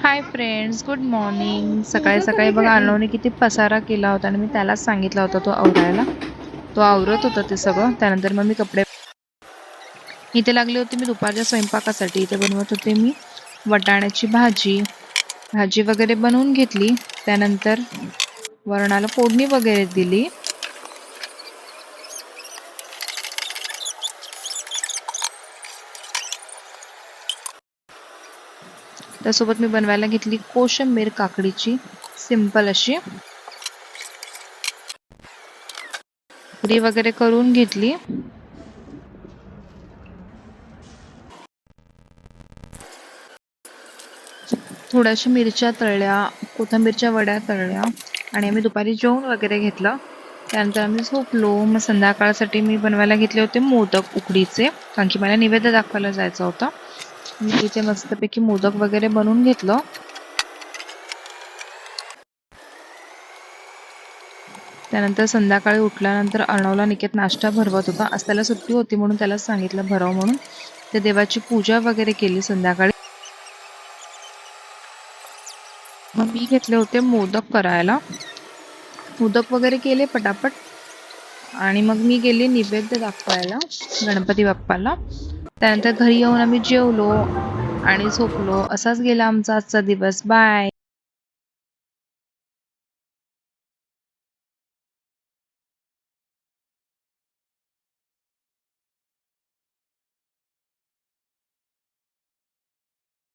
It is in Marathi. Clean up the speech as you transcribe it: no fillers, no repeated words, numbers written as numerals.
Hi friends, good morning. सकाळी सकाळी बघा अर्णवने किती पसारा केला होता आणि मी त्यालाच सांगितला होता तो आवरायला. तो आवरत होता ते सगळं. त्यानंतर मग मी कपडे इथे लागले होते. मी दुपारच्या स्वयंपाकासाठी इथे बनवत होते मी वाटाण्याची भाजी. भाजी वगैरे बनवून घेतली. त्यानंतर वरणाला फोडणी वगैरे दिली. त्यासोबत मी बनवायला घेतली कोशिंबीर काकडीची, सिंपल अशी पुरी वगैरे करून घेतली. थोड्याशा मिरच्या तळल्या, कोथिंबीरच्या वड्या तळल्या आणि आम्ही दुपारी जेवण वगैरे घेतलं. त्यानंतर आम्ही झोपलो. मग संध्याकाळसाठी मी बनवायला घेतले होते मोदक उकडीचे, कारण की मला नैवेद्य दाखवायला जायचा होता. मी इथे मस्तपैकी मोदक वगैरे बनवून घेतलं. त्यानंतर संध्याकाळी उठल्यानंतर अर्णवला निकेत नाश्ता भरवत होता. आज त्याला सुट्टी होती म्हणून त्याला सांगितलं भरव म्हणून. ते देवाची पूजा वगैरे केली संध्याकाळी. मग मी घेतले होते मोदक करायला. मोदक वगैरे केले पटापट आणि मग मी गेले नैवेद्य दाखवायला गणपती बाप्पाला. त्यानंतर घरी येऊन आम्ही जेवलो आणि झोपलो. असाच गेला आमचा आजचा दिवस. बाय.